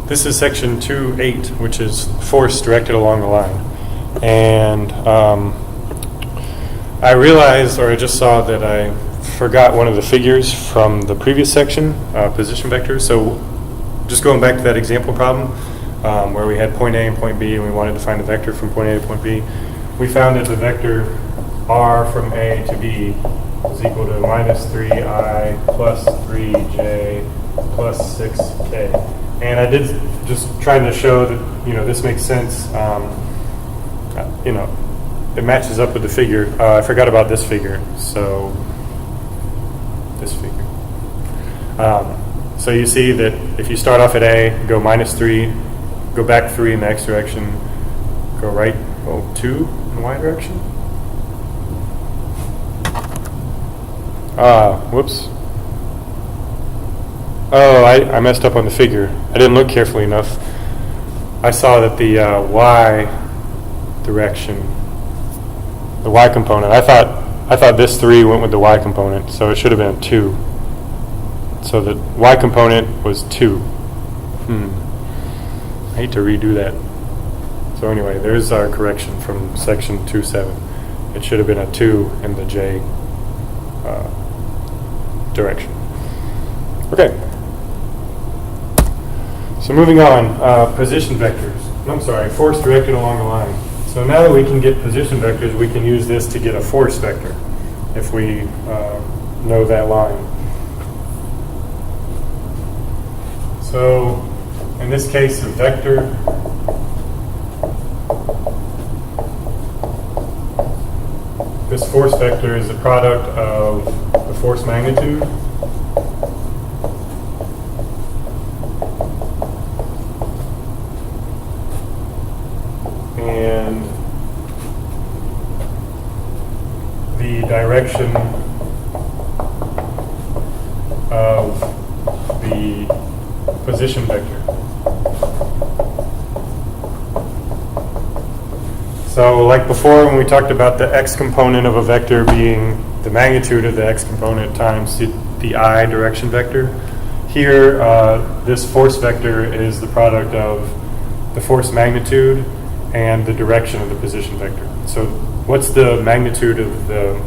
This is section 2.8, which is force directed along the line. And I realized, or I just saw that I forgot one of the figures from the previous section, position vectors. So just going back to that example problem where we had point A and point B and we wanted to find a vector from point A to point B, we found that the vector r from A to B is equal to minus 3i plus 3j plus 6k. And I did just trying to show that, this makes sense. It matches up with the figure. I forgot about this figure, so this figure. So you see that if you start off at A, go minus 3, go back 3 in the x direction, go right, go 2 in the y direction. Whoops. Oh, I messed up on the figure. I didn't look carefully enough. I saw that the y direction, the y component, I thought this 3 went with the y component, so it should have been a 2. So the y component was 2. I hate to redo that. So anyway, there's our correction from section 2.7. It should have been a 2 in the j direction. Okay. So moving on, position vectors. I'm sorry, force directed along a line. So now that we can get position vectors, we can use this to get a force vector if we know that line. So in this case, a vector this force vector is the product of the force magnitude and the direction of the position vector. So like before when we talked about the x component of a vector being the magnitude of the x component times the I direction vector, here this force vector is the product of the force magnitude and the direction of the position vector. So what's the magnitude of the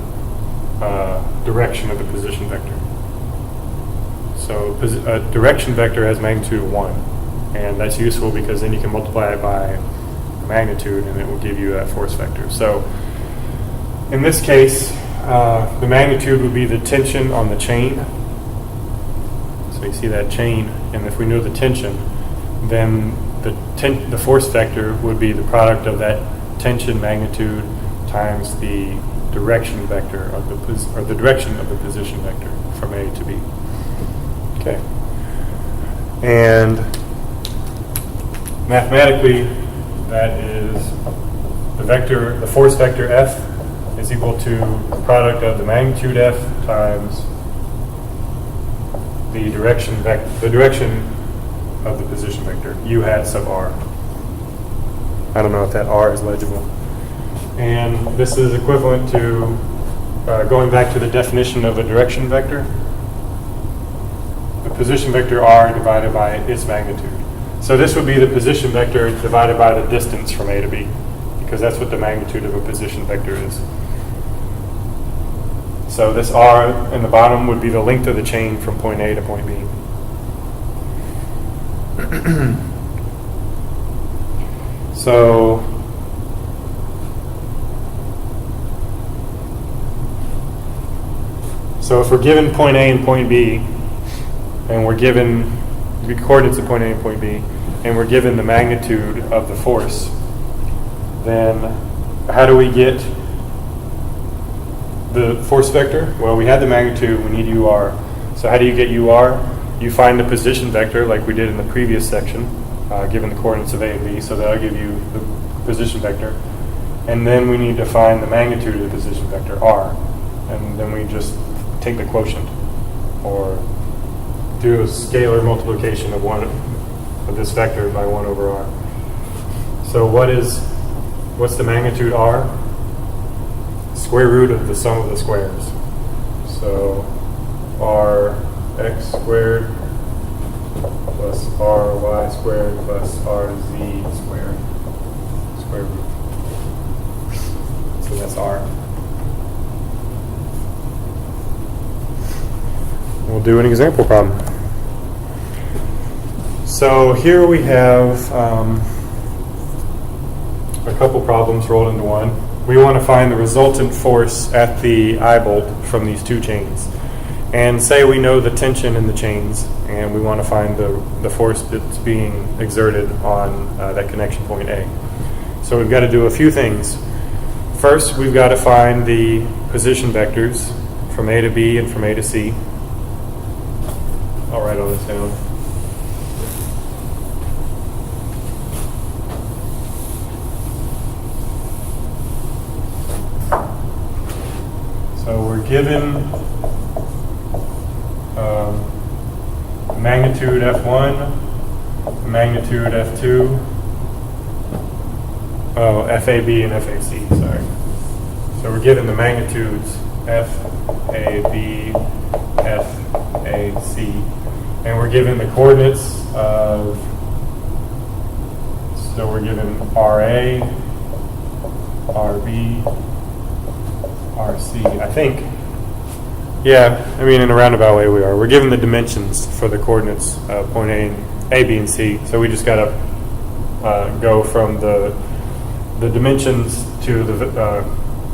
direction of the position vector? So a direction vector has magnitude of 1, and that's useful because then you can multiply it by magnitude and it will give you that force vector. So in this case, the magnitude would be the tension on the chain. So you see that chain, and if we know the tension, then the force vector would be the product of that tension magnitude times the direction vector of the direction of the position vector from A to B. Okay. And mathematically, that is the force vector F is equal to the product of the magnitude F times the direction of the position vector, U hat sub R. I don't know if that R is legible. And this is equivalent to going back to the definition of a direction vector, the position vector R divided by its magnitude. So this would be the position vector divided by the distance from A to B, because that's what the magnitude of a position vector is. So this R in the bottom would be the length of the chain from point A to point B. So if we're given point A and point B, and we're given the coordinates of point A and point B, and we're given the magnitude of the force, then how do we get the force vector? Well, we had the magnitude, we need UR. So how do you get UR? You find the position vector like we did in the previous section, given the coordinates of A and B, so that'll give you the position vector. And then we need to find the magnitude of the position vector, R. And then we just take the quotient, or do a scalar multiplication of this vector by 1 over R. So what's the magnitude R? Square root of the sum of the squares. So R x squared plus ry squared plus rz squared square root. So that's r. We'll do an example problem. So here we have a couple problems rolled into one. We want to find the resultant force at the eye bolt from these two chains. And say we know the tension in the chains, and we want to find the force that's being exerted on that connection point A. So we've got to do a few things. First, we've got to find the position vectors from A to B and from A to C. I'll write all this down. So we're given magnitude F1, magnitude F2, FAB and FAC, sorry. So we're given the magnitudes FAB, FAC, and we're given the coordinates of, so we're given RA, RB, RC, I think. Yeah, I mean, in a roundabout way we are. We're given the dimensions for the coordinates, point A, B, and C. So we just got to go from the dimensions to the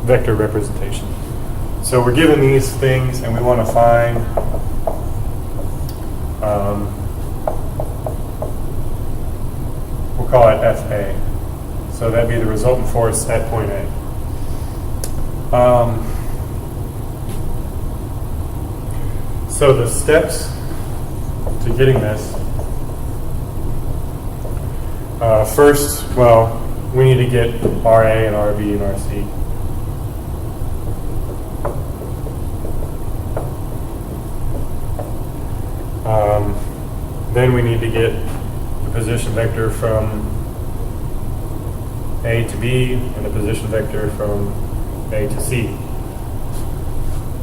vector representation. So we're given these things, and we want to find we'll call it FA. So that'd be the resultant force at point A. So the steps to getting this, first, well, we need to get RA and RB and RC. Then we need to get the position vector from A to B and the position vector from A to C.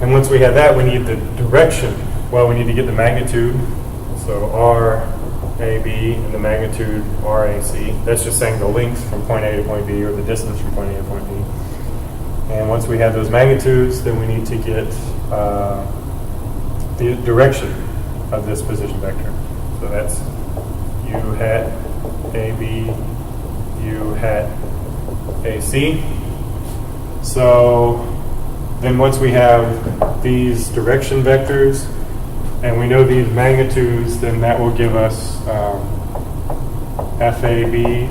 And once we have that, we need the direction. Well, we need to get the magnitude. So RAB and the magnitude RAC. That's just saying the length from point A to point B, or the distance from point A to point B. And once we have those magnitudes, then we need to get the direction of this position vector. So that's U hat AB, U hat AC. So then once we have these direction vectors and we know these magnitudes, then that will give us FAB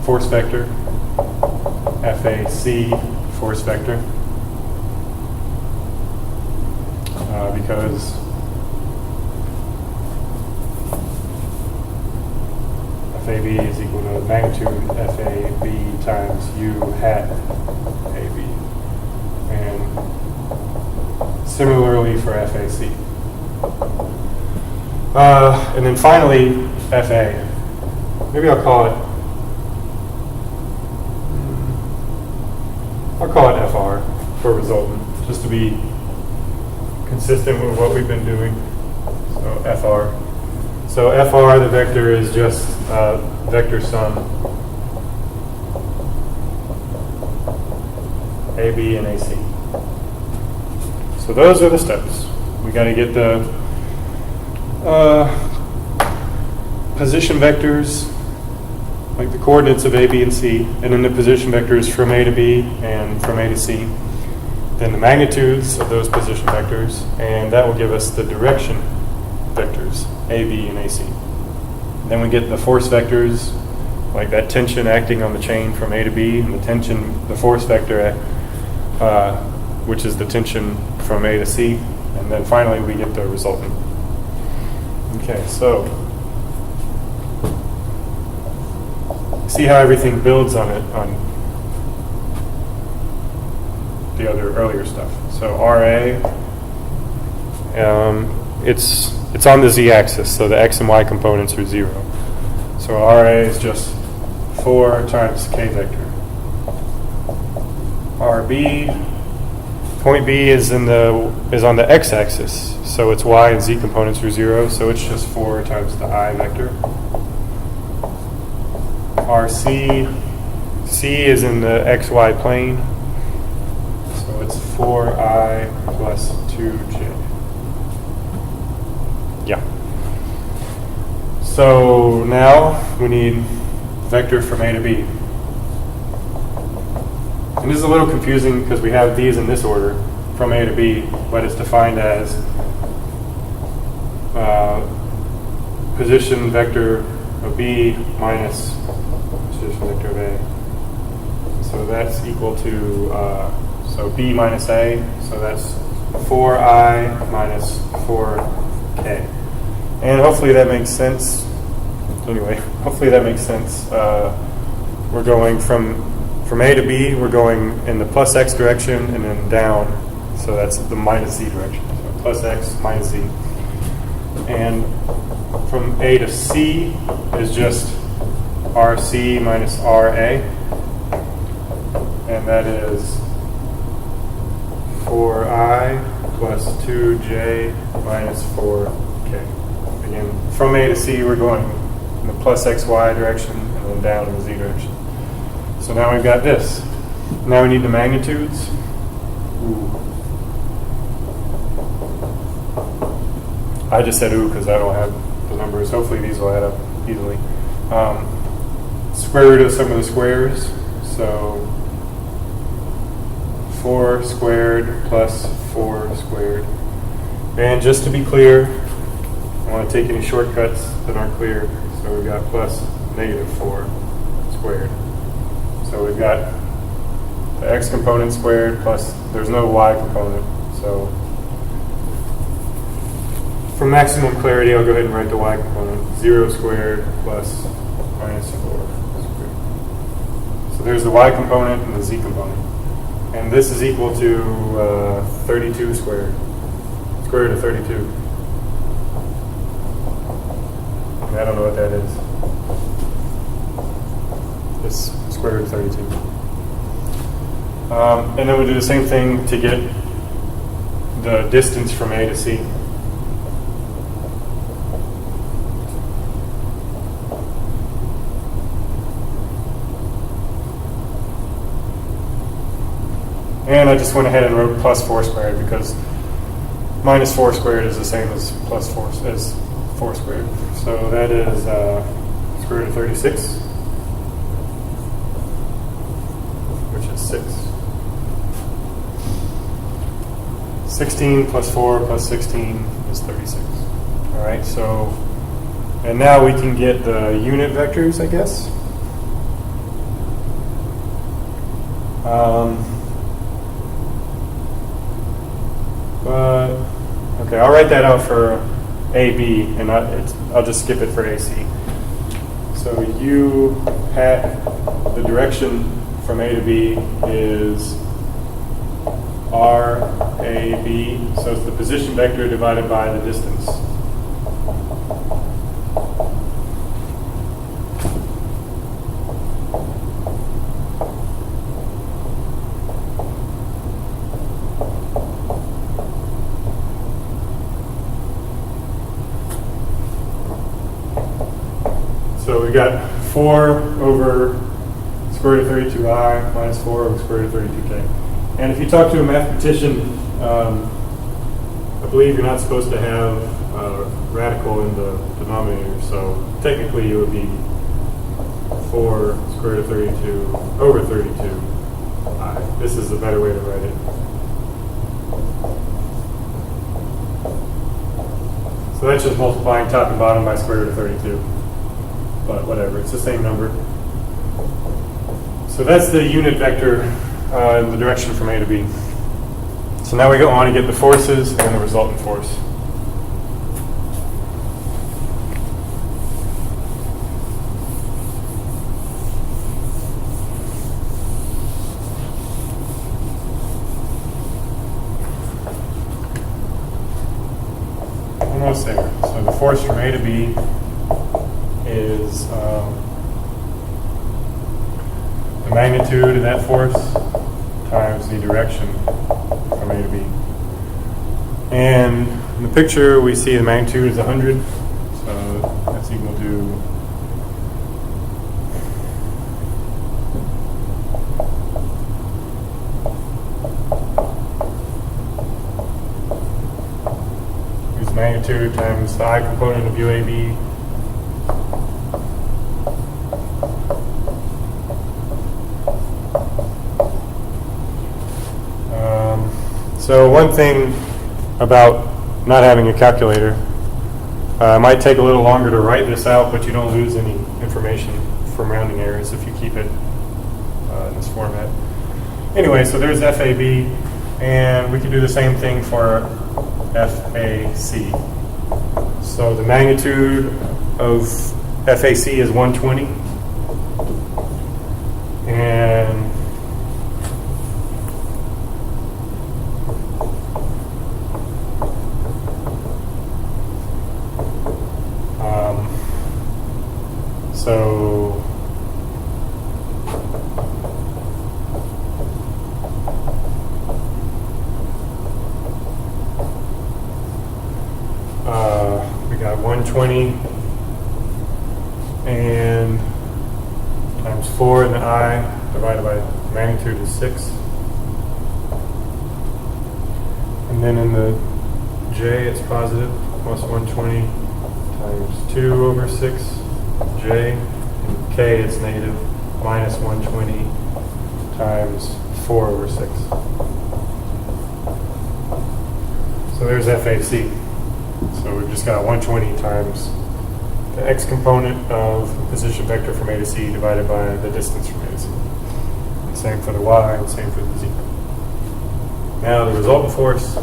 force vector, FAC force vector, because FAB is equal to magnitude FAB times U hat AB. And similarly for FAC. And then finally, FA. Maybe I'll call it FR for resultant, just to be consistent with what we've been doing. So FR. So FR, the vector, is just vector sum AB and AC. So those are the steps. We got to get the position vectors, like the coordinates of A, B, and C, and then the position vectors from A to B and from A to C. Then the magnitudes of those position vectors, and that will give us the direction vectors, A, B, and AC. Then we get the force vectors, like that tension acting on the chain from A to B, and the force vector, which is the tension from A to C, and then finally we get the resultant. Okay, so see how everything builds on it, on the other earlier stuff. So RA, it's on the z-axis, so the x and y components are 0. So RA is just 4 times k vector. RB Point B is on the x-axis, so its y and z components are 0, so it's just 4 times the I vector. C is in the xy plane, so it's 4I plus 2j. Yeah. So now we need vector from A to B. And this is a little confusing because we have these in this order, from A to B, but it's defined as position vector of B minus position vector of A. So that's equal to, so B minus A, so that's 4I minus 4K. And hopefully that makes sense. Anyway, hopefully that makes sense. We're going from A to B, we're going in the plus x direction and then down. So that's the minus z direction. So plus x minus z. And from A to C is just RC minus RA. And that is 4I plus 2j minus 4k. Again, from A to C, we're going in the plus xy direction and then down in the z direction. So now we've got this. Now we need the magnitudes. Ooh. I just said ooh because I don't have the numbers. Hopefully these will add up easily. Square root of the sum of the squares. So 4 squared plus 4 squared. And just to be clear, I don't want to take any shortcuts that aren't clear. So we've got plus negative 4 squared. So we've got the x component squared plus, there's no y component. So for maximum clarity, I'll go ahead and write the y component. 0 squared plus minus 4 squared. So there's the y component and the z component. And this is equal to 32 squared. Square root of 32. And I don't know what that is. It's square root of 32. And then we'll do the same thing to get the distance from A to C. And I just went ahead and wrote plus 4 squared because minus 4 squared is the same as plus 4 as 4 squared. So that is square root of 36, which is 6. 16 plus 4 plus 16 is 36. All right, so, and now we can get the unit vectors, I guess. Okay, I'll write that out for AB, and I'll just skip it for AC. So U hat, the direction from A to B is RAB, so it's the position vector divided by the distance. So we got 4 over square root of 32i minus 4 over square root of 32k. And if you talk to a mathematician, I believe you're not supposed to have a radical in the denominator. So technically it would be 4 square root of 32 over 32i. This is the better way to write it. So that's just multiplying top and bottom by square root of 32. But whatever, it's the same number. So that's the unit vector in the direction from A to B. So now we go on to get the forces and the resultant force. Almost there. So the force from A to B is the magnitude of that force times the direction from from A to B. And in the picture, we see the magnitude is 100, so that's equal to magnitude times the I component of UAB so one thing about not having a calculator, it might take a little longer to write this out, but you don't lose any information from rounding errors if you keep it in this format. Anyway, so there's FAB, and we can do the same thing for FAC. So the magnitude of FAC is 120, and so we got 120 and times 4 in the I divided by magnitude is 6. And then in the J it's positive, plus 120 times 2 over 6 J. And K it's negative, minus 120 times 4 over 6. So there's FAC. So we've just got 120 times the x component of the position vector from A to C divided by the distance from A to C. And same for the y, and same for the z. Now the resultant force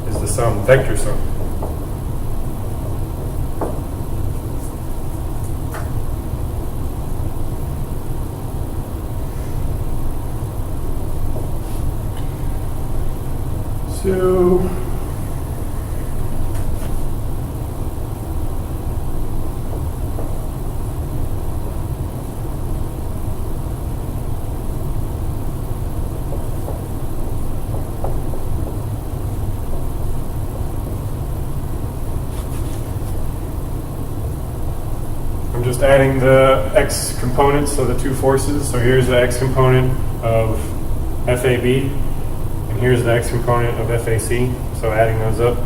is the sum, vector sum. So I'm just adding the x components, so the two forces. So here's the x component of FAB. And here's the x component of FAC, so adding those up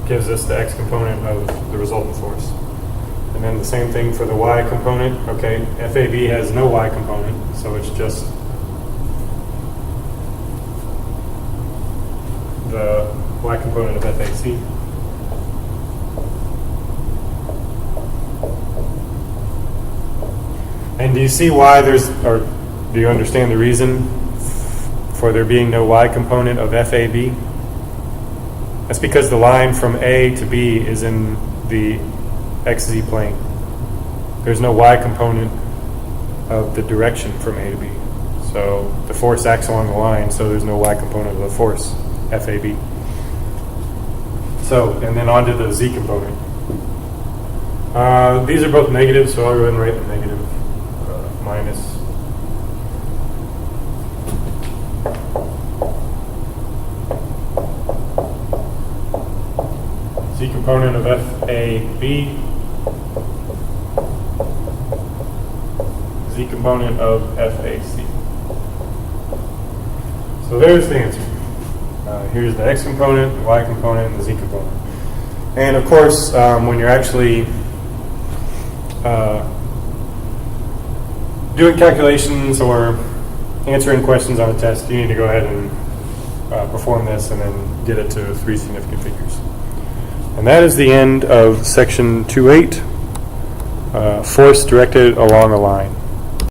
gives us the x component of the resultant force. And then the same thing for the y component. Okay, FAB has no y component, so it's just the y component of FAC. And do you see why there's, or do you understand the reason for there being no y component of FAB? That's because the line from A to B is in the xz plane. There's no y component of the direction from A to B. So the force acts along the line, so there's no y component of the force, FAB. So, and then on to the z component. These are both negative, so I'll go ahead and write the negative minus z component of FAB, z component of FAC. So there's the answer. Here's the x component, the y component, and the z component. And of course, when you're actually doing calculations or answering questions on a test, you need to go ahead and perform this and then get it to 3 significant figures. And that is the end of section 2.8, force directed along a line.